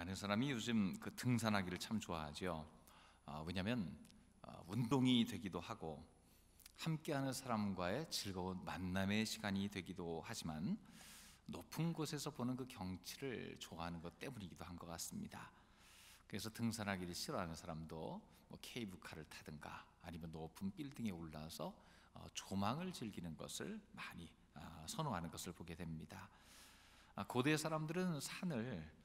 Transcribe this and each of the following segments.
많은 사람이 요즘 그 등산하기를 참 좋아하죠. 왜냐하면 운동이 되기도 하고 함께하는 사람과의 즐거운 만남의 시간이 되기도 하지만 높은 곳에서 보는 그 경치를 좋아하는 것 때문이기도 한 것 같습니다. 그래서 등산하기를 싫어하는 사람도 케이블카를 타든가 아니면 높은 빌딩에 올라서 조망을 즐기는 것을 많이 선호하는 것을 보게 됩니다. 고대 사람들은 산을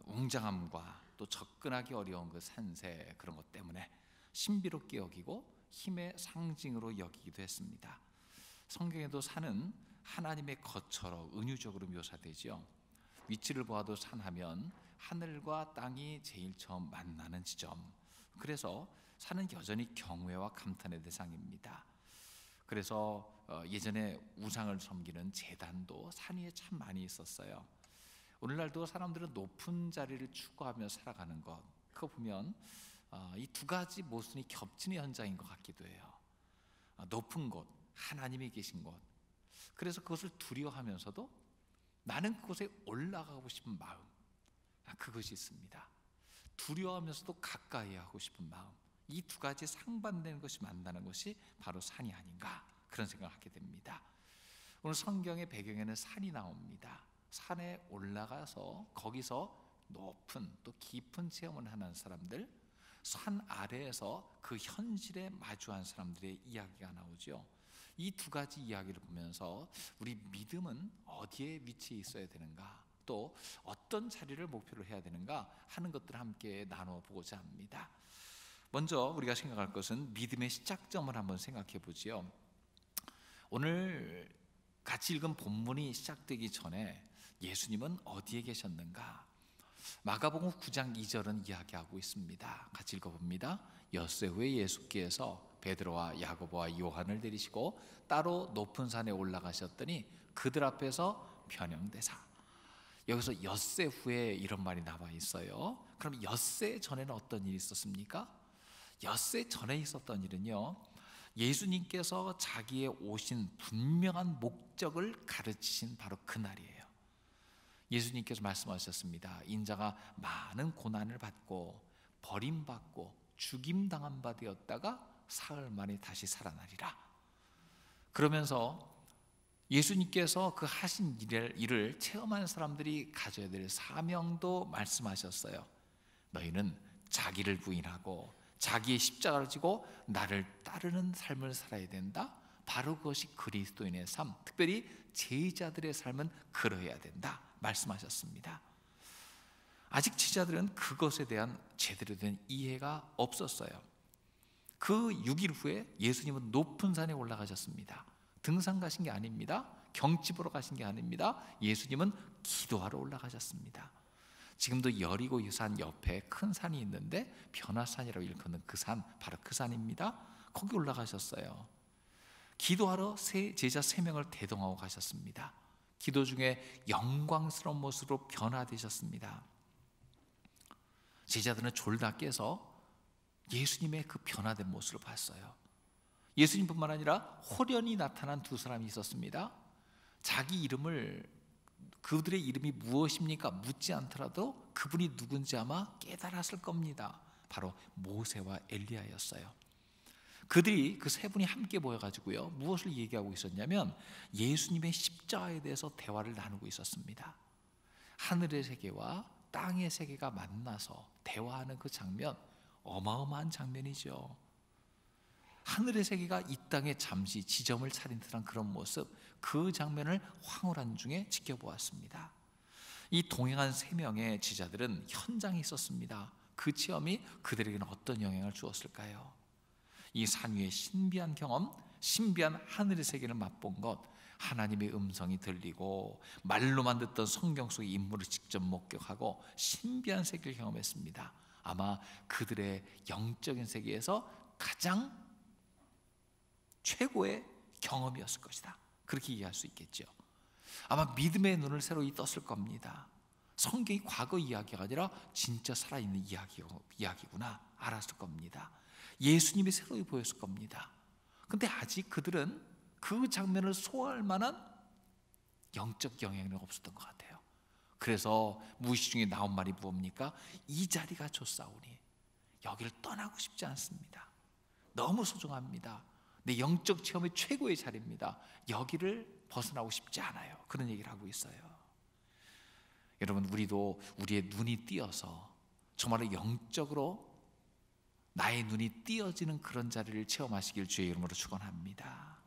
웅장함과 또 접근하기 어려운 그 산세, 그런 것 때문에 신비롭게 여기고 힘의 상징으로 여기기도 했습니다. 성경에도 산은 하나님의 것처럼 은유적으로 묘사되죠. 위치를 보아도 산하면 하늘과 땅이 제일 처음 만나는 지점, 그래서 산은 여전히 경외와 감탄의 대상입니다. 그래서 예전에 우상을 섬기는 제단도 산 위에 참 많이 있었어요. 오늘날도 사람들은 높은 자리를 추구하며 살아가는 것, 그거 보면 이 두 가지 모순이 겹치는 현장인 것 같기도 해요. 높은 곳, 하나님이 계신 곳, 그래서 그것을 두려워하면서도 나는 그곳에 올라가고 싶은 마음, 그것이 있습니다. 두려워하면서도 가까이 하고 싶은 마음, 이 두 가지 상반되는 것이 만나는 것이 바로 산이 아닌가, 그런 생각을 하게 됩니다. 오늘 성경의 배경에는 산이 나옵니다. 산에 올라가서 거기서 높은 또 깊은 체험을 하는 사람들, 산 아래에서 그 현실에 마주한 사람들의 이야기가 나오죠. 이 두 가지 이야기를 보면서 우리 믿음은 어디에 위치해 있어야 되는가, 또 어떤 자리를 목표로 해야 되는가 하는 것들을 함께 나눠 보고자 합니다. 먼저 우리가 생각할 것은 믿음의 시작점을 한번 생각해 보지요. 오늘 같이 읽은 본문이 시작되기 전에 예수님은 어디에 계셨는가? 마가복음 9장 2절은 이야기하고 있습니다. 같이 읽어봅니다. 엿새 후에 예수께서 베드로와 야고보와 요한을 데리시고 따로 높은 산에 올라가셨더니 그들 앞에서 변형되사. 여기서 엿새 후에 이런 말이 나와 있어요. 그럼 엿새 전에는 어떤 일이 있었습니까? 엿새 전에 있었던 일은요, 예수님께서 자기의 오신 분명한 목적을 가르치신 바로 그날이에요. 예수님께서 말씀하셨습니다. 인자가 많은 고난을 받고 버림받고 죽임당한 바 되었다가 사흘 만에 다시 살아나리라. 그러면서 예수님께서 그 하신 일을 체험한 사람들이 가져야 될 사명도 말씀하셨어요. 너희는 자기를 부인하고 자기의 십자가를 지고 나를 따르는 삶을 살아야 된다. 바로 그것이 그리스도인의 삶, 특별히 제자들의 삶은 그러해야 된다 말씀하셨습니다. 아직 제자들은 그것에 대한 제대로 된 이해가 없었어요. 그 6일 후에 예수님은 높은 산에 올라가셨습니다. 등산 가신 게 아닙니다. 경치 보러 가신 게 아닙니다. 예수님은 기도하러 올라가셨습니다. 지금도 여리고 산 옆에 큰 산이 있는데 변화산이라고 일컫는 그 산, 바로 그 산입니다. 거기 올라가셨어요. 기도하러 제자 3명을 대동하고 가셨습니다. 기도 중에 영광스러운 모습으로 변화되셨습니다. 제자들은 졸다 깨서 예수님의 그 변화된 모습을 봤어요. 예수님뿐만 아니라 호련히 나타난 두 사람이 있었습니다. 자기 이름을, 그들의 이름이 무엇입니까? 묻지 않더라도 그분이 누군지 아마 깨달았을 겁니다. 바로 모세와 엘리야였어요. 그들이, 그 세 분이 함께 모여가지고요, 무엇을 얘기하고 있었냐면 예수님의 십자가에 대해서 대화를 나누고 있었습니다. 하늘의 세계와 땅의 세계가 만나서 대화하는 그 장면, 어마어마한 장면이죠. 하늘의 세계가 이 땅에 잠시 지점을 차린 듯한 그런 모습, 그 장면을 황홀한 중에 지켜보았습니다. 이 동행한 3명의 제자들은 현장에 있었습니다. 그 체험이 그들에게는 어떤 영향을 주었을까요? 이 산 위의 신비한 경험, 신비한 하늘의 세계를 맛본 것, 하나님의 음성이 들리고 말로만 듣던 성경 속의 인물을 직접 목격하고 신비한 세계를 경험했습니다. 아마 그들의 영적인 세계에서 가장 최고의 경험이었을 것이다, 그렇게 이해할 수 있겠죠. 아마 믿음의 눈을 새로이 떴을 겁니다. 성경이 과거 이야기가 아니라 진짜 살아있는 이야기구나 알았을 겁니다. 예수님이 새로이 보였을 겁니다. 근데 아직 그들은 그 장면을 소화할 만한 영적 영향력이 없었던 것 같아요. 그래서 무의식 중에 나온 말이 무엇입니까? 이 자리가 좋사오니 여기를 떠나고 싶지 않습니다. 너무 소중합니다. 내 영적 체험의 최고의 자리입니다. 여기를 벗어나고 싶지 않아요. 그런 얘기를 하고 있어요. 여러분, 우리도 우리의 눈이 띄어서 정말로 영적으로 나의 눈이 띄어지는 그런 자리를 체험하시길 주의 이름으로 축원합니다.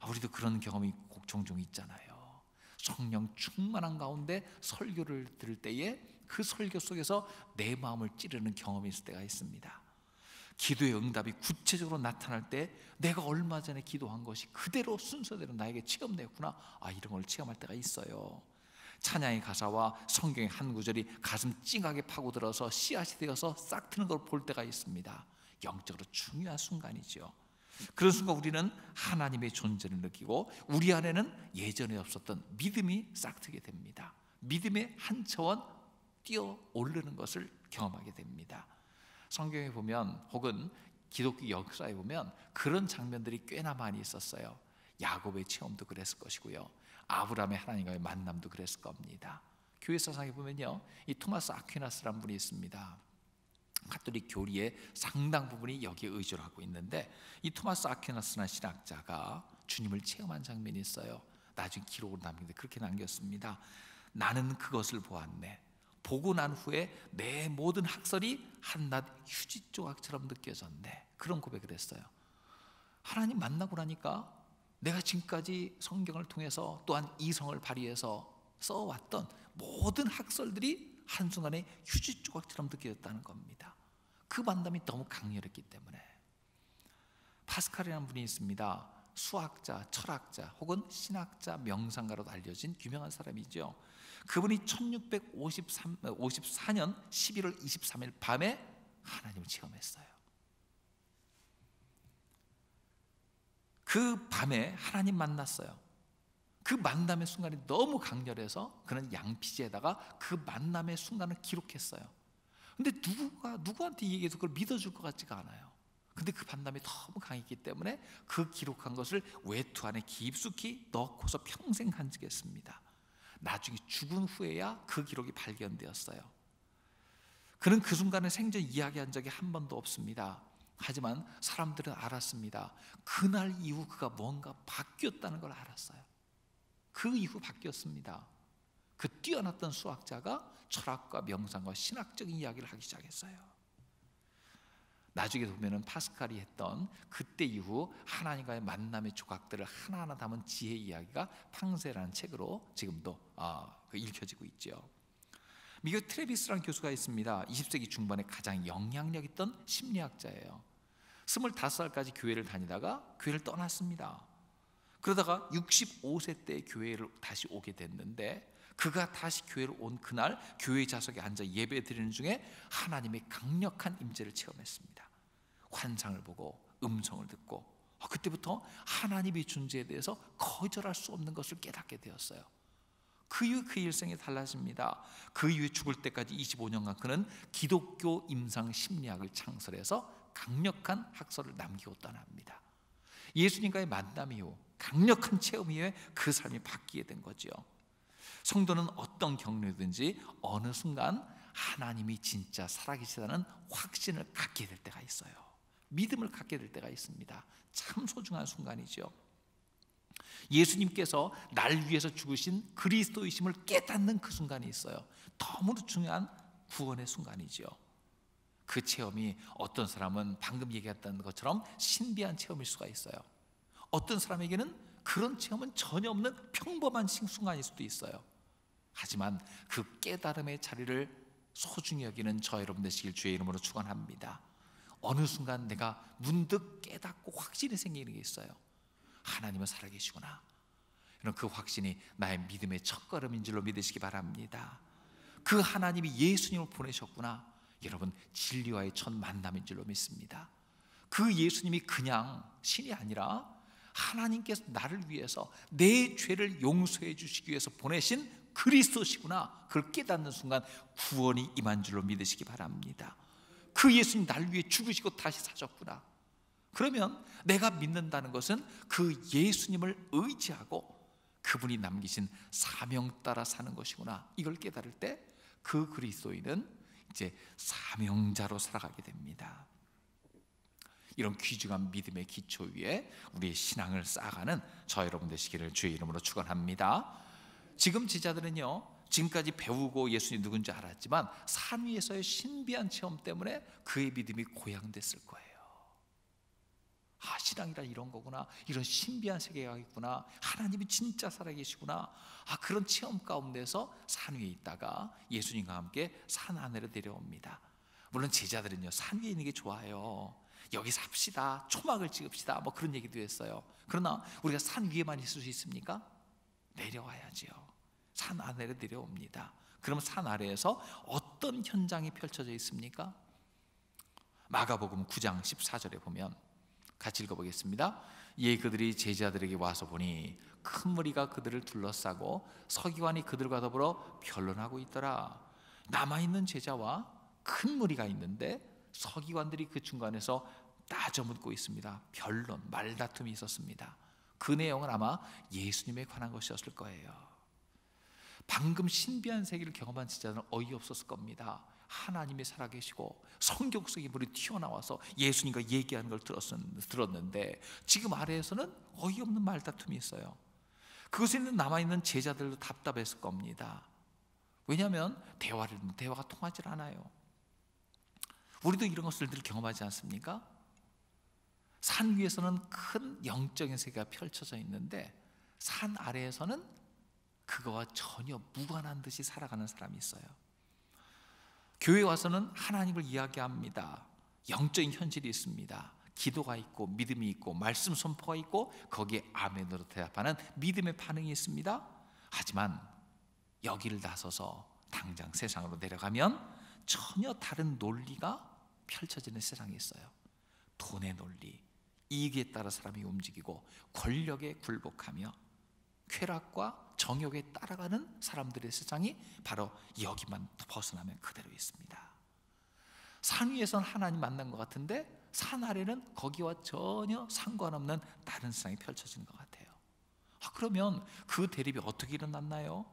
우리도 그런 경험이 종종 있잖아요. 성령 충만한 가운데 설교를 들을 때에 그 설교 속에서 내 마음을 찌르는 경험이 있을 때가 있습니다. 기도의 응답이 구체적으로 나타날 때 내가 얼마 전에 기도한 것이 그대로 순서대로 나에게 체험되었구나, 이런 걸 체험할 때가 있어요. 찬양의 가사와 성경의 한 구절이 가슴 찡하게 파고들어서 씨앗이 되어서 싹 트는 걸 볼 때가 있습니다. 영적으로 중요한 순간이죠. 그런 순간 우리는 하나님의 존재를 느끼고 우리 안에는 예전에 없었던 믿음이 싹트게 됩니다. 믿음의 한 차원 뛰어 오르는 것을 경험하게 됩니다. 성경에 보면 혹은 기독교 역사에 보면 그런 장면들이 꽤나 많이 있었어요. 야곱의 체험도 그랬을 것이고요, 아브라함의 하나님과의 만남도 그랬을 겁니다. 교회 사상에 보면요, 이 토마스 아퀴나스라는 분이 있습니다. 가톨릭 교리의 상당 부분이 여기에 의존을 하고 있는데, 이 토마스 아퀴나스라는 신학자가 주님을 체험한 장면이 있어요. 나중에 기록으로 남기는데 그렇게 남겼습니다. 나는 그것을 보았네. 보고 난 후에 내 모든 학설이 한낱 휴지 조각처럼 느껴졌네. 그런 고백을 했어요. 하나님 만나고 나니까 내가 지금까지 성경을 통해서 또한 이성을 발휘해서 써왔던 모든 학설들이 한순간에 휴지 조각처럼 느껴졌다는 겁니다. 그 만남이 너무 강렬했기 때문에. 파스칼이라는 분이 있습니다. 수학자, 철학자 혹은 신학자, 명상가로도 알려진 유명한 사람이죠. 그분이 1654년 11월 23일 밤에 하나님을 체험했어요. 그 밤에 하나님 만났어요. 그 만남의 순간이 너무 강렬해서 그는 양피지에다가 그 만남의 순간을 기록했어요. 근데 누구한테 얘기해서 그걸 믿어줄 것 같지가 않아요. 근데 그 만남이 너무 강했기 때문에 그 기록한 것을 외투 안에 깊숙이 넣고서 평생 간직했습니다. 나중에 죽은 후에야 그 기록이 발견되었어요. 그는 그 순간에 생전 이야기한 적이 한 번도 없습니다. 하지만 사람들은 알았습니다. 그날 이후 그가 뭔가 바뀌었다는 걸 알았어요. 그 이후 바뀌었습니다. 그 뛰어났던 수학자가 철학과 명상과 신학적인 이야기를 하기 시작했어요. 나중에 보면은 파스칼이 했던 그때 이후 하나님과의 만남의 조각들을 하나하나 담은 지혜 이야기가 팡세라는 책으로 지금도 읽혀지고 있죠. 미국 트래비스라는 교수가 있습니다. 20세기 중반에 가장 영향력 있던 심리학자예요. 25살까지 교회를 다니다가 교회를 떠났습니다. 그러다가 65세 때 교회를 다시 오게 됐는데, 그가 다시 교회를 온 그날 교회 좌석에 앉아 예배 드리는 중에 하나님의 강력한 임재를 체험했습니다. 환상을 보고 음성을 듣고 그때부터 하나님의 존재에 대해서 거절할 수 없는 것을 깨닫게 되었어요. 그 이후 그 일생이 달라집니다. 그 이후에 죽을 때까지 25년간 그는 기독교 임상 심리학을 창설해서 강력한 학설을 남기고 떠납니다. 예수님과의 만남 이후 강력한 체험 이후에 그 삶이 바뀌게 된 거죠. 성도는 어떤 경로든지 어느 순간 하나님이 진짜 살아계시다는 확신을 갖게 될 때가 있어요. 믿음을 갖게 될 때가 있습니다. 참 소중한 순간이죠. 예수님께서 날 위해서 죽으신 그리스도이심을 깨닫는 그 순간이 있어요. 너무나 중요한 구원의 순간이죠. 그 체험이 어떤 사람은 방금 얘기했던 것처럼 신비한 체험일 수가 있어요. 어떤 사람에게는 그런 체험은 전혀 없는 평범한 순간일 수도 있어요. 하지만 그 깨달음의 자리를 소중히 여기는 저 여러분 되시길 주의 이름으로 축원합니다. 어느 순간 내가 문득 깨닫고 확신이 생기는 게 있어요. 하나님은 살아계시구나. 이런 그 확신이 나의 믿음의 첫걸음인 줄로 믿으시기 바랍니다. 그 하나님이 예수님을 보내셨구나. 여러분, 진리와의 첫 만남인 줄로 믿습니다. 그 예수님이 그냥 신이 아니라 하나님께서 나를 위해서 내 죄를 용서해 주시기 위해서 보내신 그리스도시구나. 그걸 깨닫는 순간 구원이 임한 줄로 믿으시기 바랍니다. 그 예수님 나를 위해 죽으시고 다시 사셨구나. 그러면 내가 믿는다는 것은 그 예수님을 의지하고 그분이 남기신 사명 따라 사는 것이구나, 이걸 깨달을 때 그 그리스도인은 이제 사명자로 살아가게 됩니다. 이런 귀중한 믿음의 기초 위에 우리의 신앙을 쌓아가는 저 여러분 되시기를 주의 이름으로 축원합니다. 지금 제자들은요, 지금까지 배우고 예수님이 누군지 알았지만 산 위에서의 신비한 체험 때문에 그의 믿음이 고양됐을 거예요. 신앙이란 이런 거구나, 이런 신비한 세계가 있구나, 하나님이 진짜 살아계시구나, 그런 체험 가운데서 산 위에 있다가 예수님과 함께 산 아래로 내려옵니다. 물론 제자들은요, 산 위에 있는 게 좋아요. 여기 삽시다, 초막을 찍읍시다, 뭐 그런 얘기도 했어요. 그러나 우리가 산 위에만 있을 수 있습니까? 내려와야지요. 산 아래로 내려옵니다. 그럼 산 아래에서 어떤 현장이 펼쳐져 있습니까? 마가복음 9장 14절에 보면, 같이 읽어보겠습니다. 이에 그들이 제자들에게 와서 보니 큰 무리가 그들을 둘러싸고 서기관이 그들과 더불어 변론하고 있더라. 남아있는 제자와 큰 무리가 있는데 서기관들이 그 중간에서 따져묻고 있습니다. 변론, 말다툼이 있었습니다. 그 내용은 아마 예수님에 관한 것이었을 거예요. 방금 신비한 세계를 경험한 제자들은 어이없었을 겁니다. 하나님이 살아계시고 성경 속에 물이 튀어나와서 예수님과 얘기하는 걸 들었는데 지금 아래에서는 어이없는 말다툼이 있어요. 그곳에 있는 남아있는 제자들도 답답했을 겁니다. 왜냐하면 대화가 통하지 않아요. 우리도 이런 것을 늘 경험하지 않습니까? 산 위에서는 큰 영적인 세계가 펼쳐져 있는데 산 아래에서는 그거와 전혀 무관한 듯이 살아가는 사람이 있어요. 교회 와서는 하나님을 이야기합니다. 영적인 현실이 있습니다. 기도가 있고 믿음이 있고 말씀 선포가 있고 거기에 아멘으로 대답하는 믿음의 반응이 있습니다. 하지만 여기를 나서서 당장 세상으로 내려가면 전혀 다른 논리가 펼쳐지는 세상이 있어요. 돈의 논리, 이익에 따라 사람이 움직이고 권력에 굴복하며 쾌락과 정욕에 따라가는 사람들의 세상이 바로 여기만 벗어나면 그대로 있습니다. 산 위에서는 하나님 만난 것 같은데 산 아래는 거기와 전혀 상관없는 다른 세상이 펼쳐지는 것 같아요. 그러면 그 대립이 어떻게 일어났나요?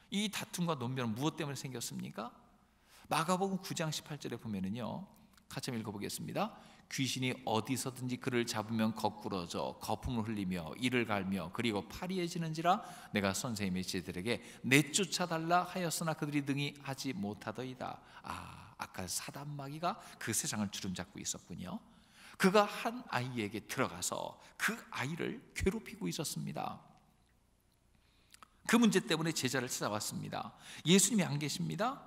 이 다툼과 논변은 무엇 때문에 생겼습니까? 마가복음 9장 18절에 보면은요, 같이 한번 읽어보겠습니다. 귀신이 어디서든지 그를 잡으면 거꾸러져 거품을 흘리며 이를 갈며 그리고 파리해지는지라 내가 선생님의 제자들에게 내쫓아달라 하였으나 그들이 능히 하지 못하더이다. 아까 사단 마귀가 그 세상을 주름잡고 있었군요. 그가 한 아이에게 들어가서 그 아이를 괴롭히고 있었습니다. 그 문제 때문에 제자를 찾아왔습니다. 예수님이 안 계십니다.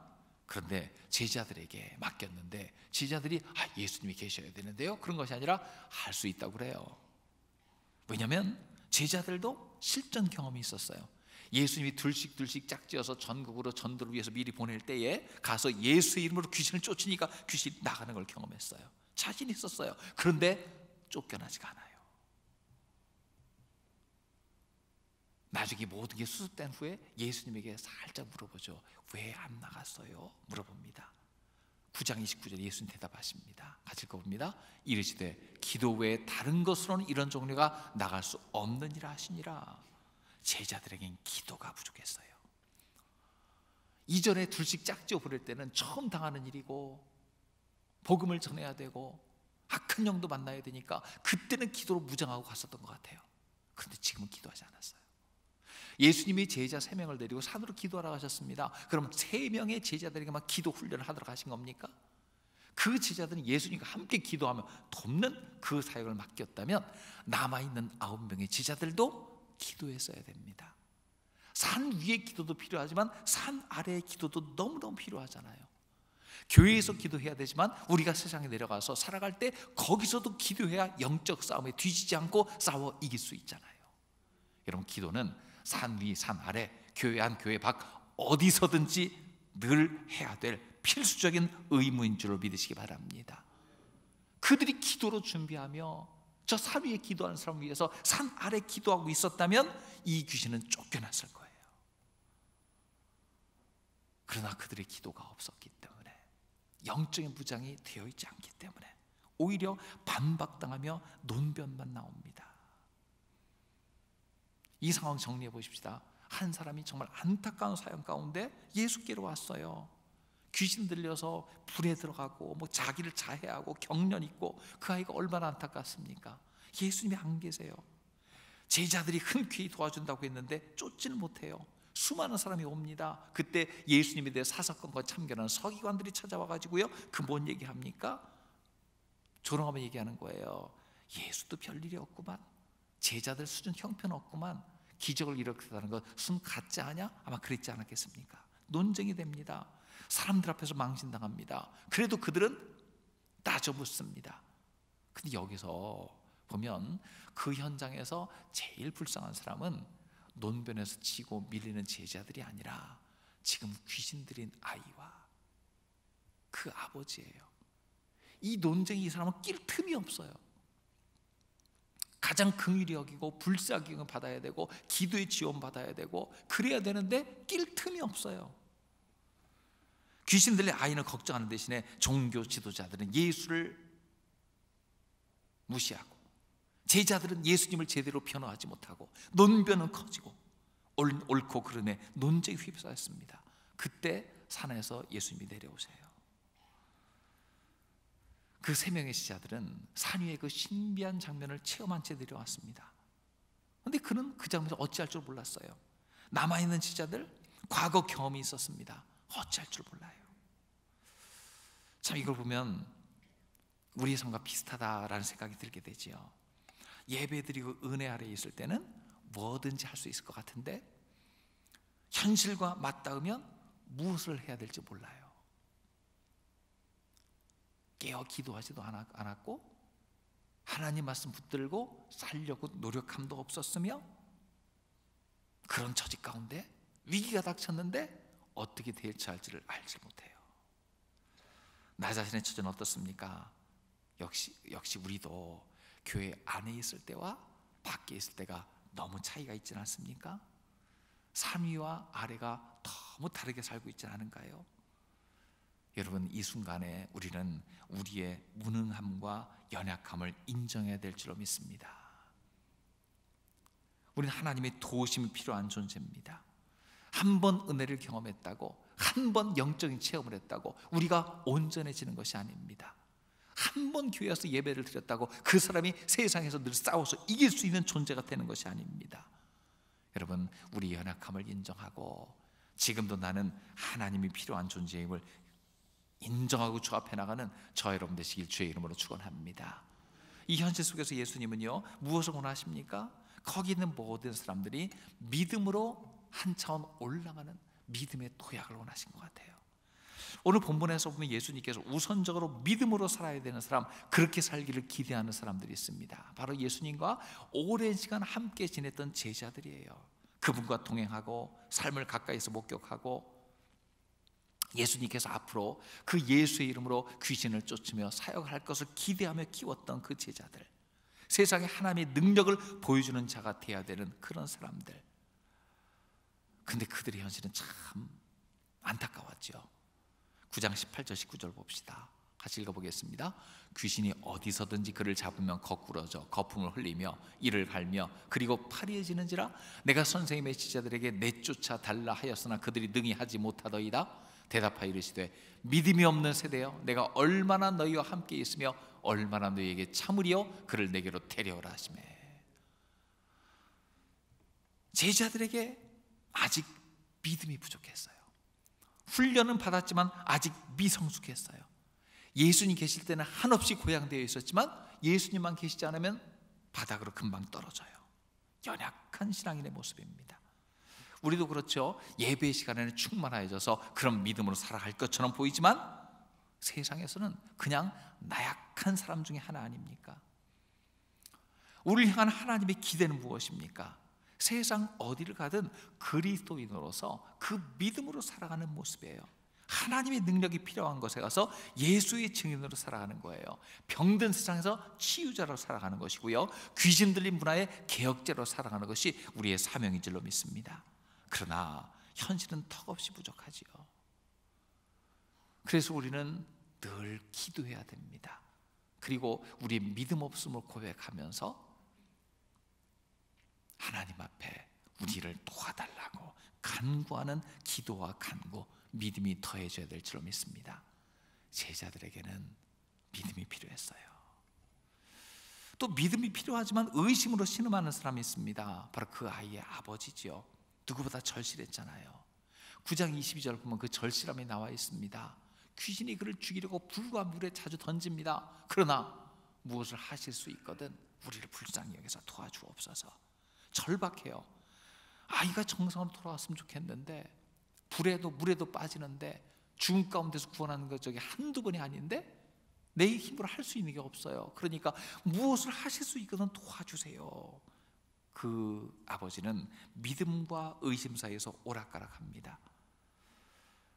그런데 제자들에게 맡겼는데 제자들이 예수님이 계셔야 되는데요, 그런 것이 아니라 할 수 있다고 그래요. 왜냐하면 제자들도 실전 경험이 있었어요. 예수님이 둘씩 짝지어서 전국으로 전도를 위해서 미리 보낼 때에 가서 예수의 이름으로 귀신을 쫓으니까 귀신이 나가는 걸 경험했어요. 자신이 있었어요. 그런데 쫓겨나지가 않아요. 나중에 모든 게 수습된 후에 예수님에게 살짝 물어보죠. 왜 안 나갔어요? 물어봅니다. 9장 29절 예수님 대답하십니다. 같이 읽어봅니다. 이르시되 기도 외에 다른 것으로는 이런 종류가 나갈 수 없느니라 하시니라. 제자들에겐 기도가 부족했어요. 이전에 둘씩 짝지어 부를 때는 처음 당하는 일이고 복음을 전해야 되고 악한 영도 만나야 되니까 그때는 기도로 무장하고 갔었던 것 같아요. 그런데 지금은 기도하지 않았어요. 예수님이 제자 3명을 데리고 산으로 기도하러 가셨습니다. 그럼 3명의 제자들에게만 기도 훈련을 하도록 하신 겁니까? 그 제자들은 예수님과 함께 기도하며 돕는 그 사역을 맡겼다면 남아있는 9명의 제자들도 기도했어야 됩니다. 산 위의 기도도 필요하지만 산 아래의 기도도 너무너무 필요하잖아요. 교회에서 기도해야 되지만 우리가 세상에 내려가서 살아갈 때 거기서도 기도해야 영적 싸움에 뒤지지 않고 싸워 이길 수 있잖아요. 여러분, 기도는 산 위, 산 아래, 교회 안, 교회 밖 어디서든지 늘 해야 될 필수적인 의무인 줄로 믿으시기 바랍니다. 그들이 기도로 준비하며 저 산 위에 기도하는 사람을 위해서 산 아래 기도하고 있었다면 이 귀신은 쫓겨났을 거예요. 그러나 그들의 기도가 없었기 때문에, 영적인 무장이 되어 있지 않기 때문에 오히려 반박당하며 논변만 나옵니다. 이 상황 정리해 보십시다. 한 사람이 정말 안타까운 사연 가운데 예수께로 왔어요. 귀신 들려서 불에 들어가고 자기를 자해하고 경련 있고, 그 아이가 얼마나 안타깝습니까? 예수님이 안 계세요. 제자들이 흔쾌히 도와준다고 했는데 쫓지는 못해요. 수많은 사람이 옵니다. 그때 예수님에 대해 사사건건 참견하는 서기관들이 찾아와가지고요, 그 뭔 얘기합니까? 조롱하며 얘기하는 거예요. 예수도 별일이 없구만, 제자들 수준 형편없구만, 기적을 일으켰다는 것 순 가짜 아냐? 아마 그랬지 않았겠습니까? 논쟁이 됩니다. 사람들 앞에서 망신당합니다. 그래도 그들은 따져 묻습니다. 근데 여기서 보면 그 현장에서 제일 불쌍한 사람은 논변에서 지고 밀리는 제자들이 아니라 지금 귀신 들인 아이와 그 아버지예요. 이 논쟁이 이 사람은 낄 틈이 없어요. 가장 긍휼히 여기고 불쌍히 받아야 되고 기도의 지원 받아야 되고 그래야 되는데 낄 틈이 없어요. 귀신 들린 아이는 걱정하는 대신에 종교 지도자들은 예수를 무시하고, 제자들은 예수님을 제대로 변호하지 못하고, 논변은 커지고 옳고 그름에 논쟁이 휩싸였습니다. 그때 산에서 예수님이 내려오세요. 그 세 명의 제자들은 산 위에 그 신비한 장면을 체험한 채 내려왔습니다. 그런데 그는 그 장면에서 어찌할 줄 몰랐어요. 남아있는 제자들, 과거 경험이 있었습니다. 어찌할 줄 몰라요. 참, 이걸 보면 우리의 삶과 비슷하다라는 생각이 들게 되지요. 예배드리고 은혜 아래에 있을 때는 뭐든지 할 수 있을 것 같은데 현실과 맞닿으면 무엇을 해야 될지 몰라요. 깨어 기도하지도 않았고, 하나님 말씀 붙들고 살려고 노력함도 없었으며, 그런 처지 가운데 위기가 닥쳤는데 어떻게 대처할지를 알지 못해요. 나 자신의 처지는 어떻습니까? 역시 우리도 교회 안에 있을 때와 밖에 있을 때가 너무 차이가 있지 않습니까? 산 위와 아래가 너무 다르게 살고 있지 않은가요? 여러분, 이 순간에 우리는 우리의 무능함과 연약함을 인정해야 될 줄로 믿습니다. 우리는 하나님의 도우심이 필요한 존재입니다. 한 번 은혜를 경험했다고, 한 번 영적인 체험을 했다고 우리가 온전해지는 것이 아닙니다. 한 번 교회 와서 예배를 드렸다고 그 사람이 세상에서 늘 싸워서 이길 수 있는 존재가 되는 것이 아닙니다. 여러분, 우리 연약함을 인정하고 지금도 나는 하나님이 필요한 존재임을 인정하고 주 앞에 나가는 저 여러분 되시길 주의 이름으로 축원합니다. 이 현실 속에서 예수님은요, 무엇을 원하십니까? 거기 있는 모든 사람들이 믿음으로 한 차원 올라가는 믿음의 도약을 원하신 것 같아요. 오늘 본문에서 보면 예수님께서 우선적으로 믿음으로 살아야 되는 사람, 그렇게 살기를 기대하는 사람들이 있습니다. 바로 예수님과 오랜 시간 함께 지냈던 제자들이에요. 그분과 동행하고 삶을 가까이서 목격하고, 예수님께서 앞으로 그 예수의 이름으로 귀신을 쫓으며 사역할 것을 기대하며 키웠던 그 제자들, 세상에 하나님의 능력을 보여주는 자가 되어야 되는 그런 사람들. 근데 그들의 현실은 참 안타까웠죠. 9장 18절 19절 봅시다. 같이 읽어보겠습니다. 귀신이 어디서든지 그를 잡으면 거꾸러져 거품을 흘리며 이를 갈며 그리고 파리해지는지라. 내가 선생님의 제자들에게 내쫓아 달라 하였으나 그들이 능히 하지 못하더이다. 대답하여 이르시되 믿음이 없는 세대여, 내가 얼마나 너희와 함께 있으며 얼마나 너희에게 참으리요 그를 내게로 데려오라 하시매. 제자들에게 아직 믿음이 부족했어요. 훈련은 받았지만 아직 미성숙했어요. 예수님 계실 때는 한없이 고양되어 있었지만 예수님만 계시지 않으면 바닥으로 금방 떨어져요. 연약한 신앙인의 모습입니다. 우리도 그렇죠. 예배 시간에는 충만해져서 그런 믿음으로 살아갈 것처럼 보이지만 세상에서는 그냥 나약한 사람 중에 하나 아닙니까? 우리를 향한 하나님의 기대는 무엇입니까? 세상 어디를 가든 그리스도인으로서 그 믿음으로 살아가는 모습이에요. 하나님의 능력이 필요한 곳에 가서 예수의 증인으로 살아가는 거예요. 병든 세상에서 치유자로 살아가는 것이고요, 귀신 들린 문화의 개혁자로 살아가는 것이 우리의 사명인 줄로 믿습니다. 그러나 현실은 턱없이 부족하지요. 그래서 우리는 늘 기도해야 됩니다. 그리고 우리의 믿음 없음을 고백하면서 하나님 앞에 우리를 도와달라고 간구하는 기도와 간구, 믿음이 더해져야 될 줄로 믿습니다. 제자들에게는 믿음이 필요했어요. 또 믿음이 필요하지만 의심으로 신음하는 사람이 있습니다. 바로 그 아이의 아버지지요. 누구보다 절실했잖아요. 9장 22절 보면 그 절실함이 나와 있습니다. 귀신이 그를 죽이려고 불과 물에 자주 던집니다. 그러나 무엇을 하실 수 있거든 우리를 불쌍히 여겨서 도와주옵소서. 절박해요. 아이가 정상으로 돌아왔으면 좋겠는데, 불에도 물에도 빠지는데 죽음 가운데서 구원하는 것 저게 한두 번이 아닌데 내 힘으로 할 수 있는 게 없어요. 그러니까 무엇을 하실 수 있거든 도와주세요. 그 아버지는 믿음과 의심 사이에서 오락가락합니다.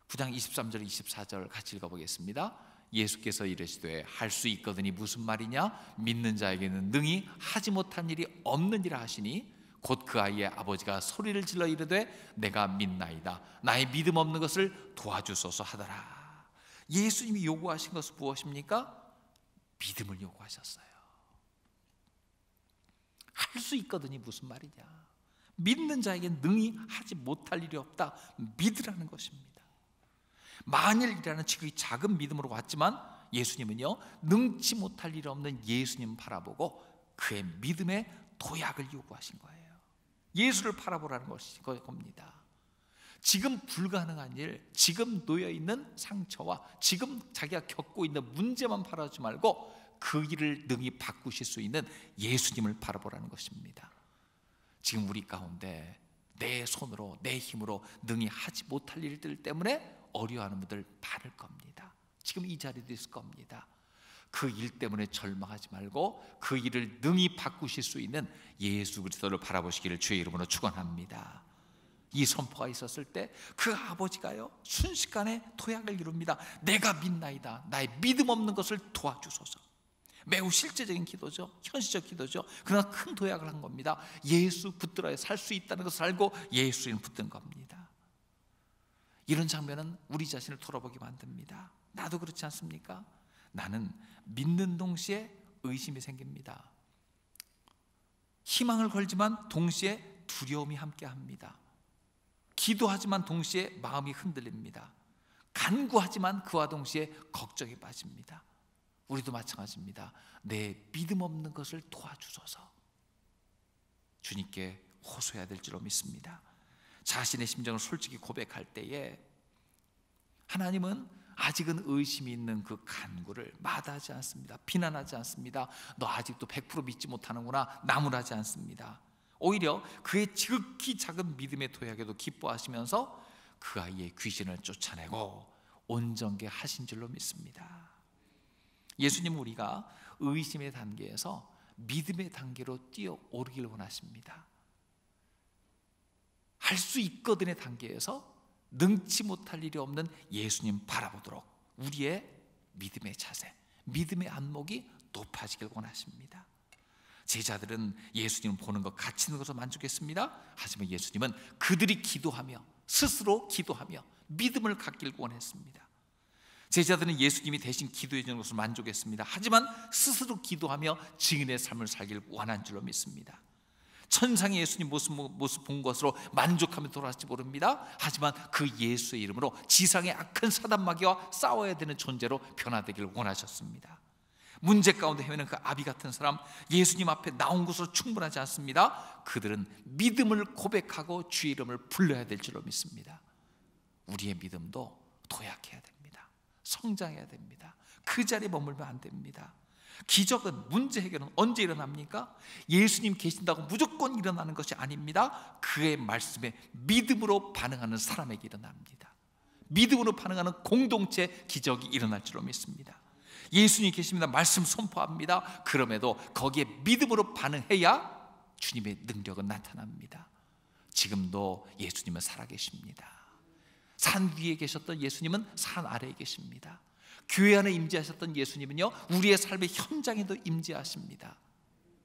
9장 23절 24절 같이 읽어보겠습니다. 예수께서 이르시되 할 수 있거든이 무슨 말이냐? 믿는 자에게는 능히 하지 못한 일이 없느니라 하시니 곧 그 아이의 아버지가 소리를 질러 이르되 내가 믿나이다. 나의 믿음 없는 것을 도와주소서 하더라. 예수님이 요구하신 것은 무엇입니까? 믿음을 요구하셨어요. 할 수 있거든이 무슨 말이냐? 믿는 자에게 능히 하지 못할 일이 없다. 믿으라는 것입니다. 만일이라는 지극히 작은 믿음으로 왔지만 예수님은요, 능치 못할 일 없는 예수님 바라보고 그의 믿음의 도약을 요구하신 거예요. 예수를 바라보라는 것이 겁니다. 지금 불가능한 일, 지금 놓여있는 상처와 지금 자기가 겪고 있는 문제만 바라보지 말고 그 일을 능히 바꾸실 수 있는 예수님을 바라보라는 것입니다. 지금 우리 가운데 내 손으로 내 힘으로 능히 하지 못할 일들 때문에 어려워하는 분들 많을 겁니다. 지금 이 자리도 있을 겁니다. 그 일 때문에 절망하지 말고 그 일을 능히 바꾸실 수 있는 예수 그리스도를 바라보시기를 주의 이름으로 축원합니다. 이 선포가 있었을 때 그 아버지가요 순식간에 도약을 이룹니다. 내가 믿나이다. 나의 믿음 없는 것을 도와주소서. 매우 실제적인 기도죠. 현실적 기도죠. 그러나 큰 도약을 한 겁니다. 예수 붙들어야 살 수 있다는 것을 알고 예수님 붙든 겁니다. 이런 장면은 우리 자신을 돌아보게 만듭니다. 나도 그렇지 않습니까? 나는 믿는 동시에 의심이 생깁니다. 희망을 걸지만 동시에 두려움이 함께합니다. 기도하지만 동시에 마음이 흔들립니다. 간구하지만 그와 동시에 걱정에 빠집니다. 우리도 마찬가지입니다. 내 믿음 없는 것을 도와주소서. 주님께 호소해야 될 줄로 믿습니다. 자신의 심정을 솔직히 고백할 때에 하나님은 아직은 의심이 있는 그 간구를 마다하지 않습니다. 비난하지 않습니다. 너 아직도 100% 믿지 못하는구나 나무라지 않습니다. 오히려 그의 지극히 작은 믿음의 도약에도 기뻐하시면서 그 아이의 귀신을 쫓아내고 온전케 하신 줄로 믿습니다. 예수님은 우리가 의심의 단계에서 믿음의 단계로 뛰어오르기를 원하십니다. 할 수 있거든의 단계에서 능치 못할 일이 없는 예수님 바라보도록 우리의 믿음의 자세, 믿음의 안목이 높아지길 원하십니다. 제자들은 예수님을 보는 것, 갇히는 것으로 만족했습니다. 하지만 예수님은 그들이 기도하며 스스로 기도하며 믿음을 갖길 원했습니다. 제자들은 예수님이 대신 기도해 주는 것으로 만족했습니다. 하지만 스스로 기도하며 증인의 삶을 살길 원한 줄로 믿습니다. 천상의 예수님 모습 본 것으로 만족하며 돌아갈지 모릅니다. 하지만 그 예수의 이름으로 지상의 악한 사단 마귀와 싸워야 되는 존재로 변화되기를 원하셨습니다. 문제 가운데 헤매는 그 아비 같은 사람, 예수님 앞에 나온 것으로 충분하지 않습니다. 그들은 믿음을 고백하고 주의 이름을 불러야 될 줄로 믿습니다. 우리의 믿음도 도약해야 됩니다. 성장해야 됩니다. 그 자리에 머물면 안 됩니다. 기적은, 문제 해결은 언제 일어납니까? 예수님 계신다고 무조건 일어나는 것이 아닙니다. 그의 말씀에 믿음으로 반응하는 사람에게 일어납니다. 믿음으로 반응하는 공동체 기적이 일어날 줄로 믿습니다. 예수님 계십니다. 말씀 선포합니다. 그럼에도 거기에 믿음으로 반응해야 주님의 능력은 나타납니다. 지금도 예수님은 살아계십니다. 산 위에 계셨던 예수님은 산 아래에 계십니다. 교회 안에 임재하셨던 예수님은요 우리의 삶의 현장에도 임재하십니다.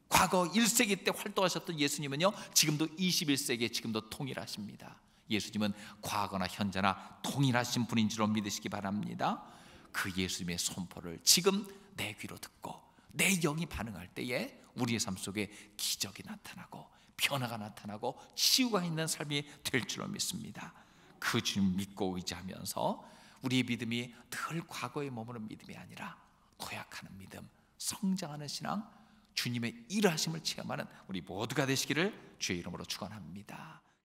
과거 1세기 때 활동하셨던 예수님은요 지금도 21세기에 지금도 동일하십니다. 예수님은 과거나 현재나 동일하신 분인 줄로 믿으시기 바랍니다. 그 예수님의 선포를 지금 내 귀로 듣고 내 영이 반응할 때에 우리의 삶 속에 기적이 나타나고 변화가 나타나고 치유가 있는 삶이 될 줄로 믿습니다. 그 주님 믿고 의지하면서 우리의 믿음이 늘 과거에 머무는 믿음이 아니라 도약하는 믿음, 성장하는 신앙, 주님의 일하심을 체험하는 우리 모두가 되시기를 주의 이름으로 축원합니다.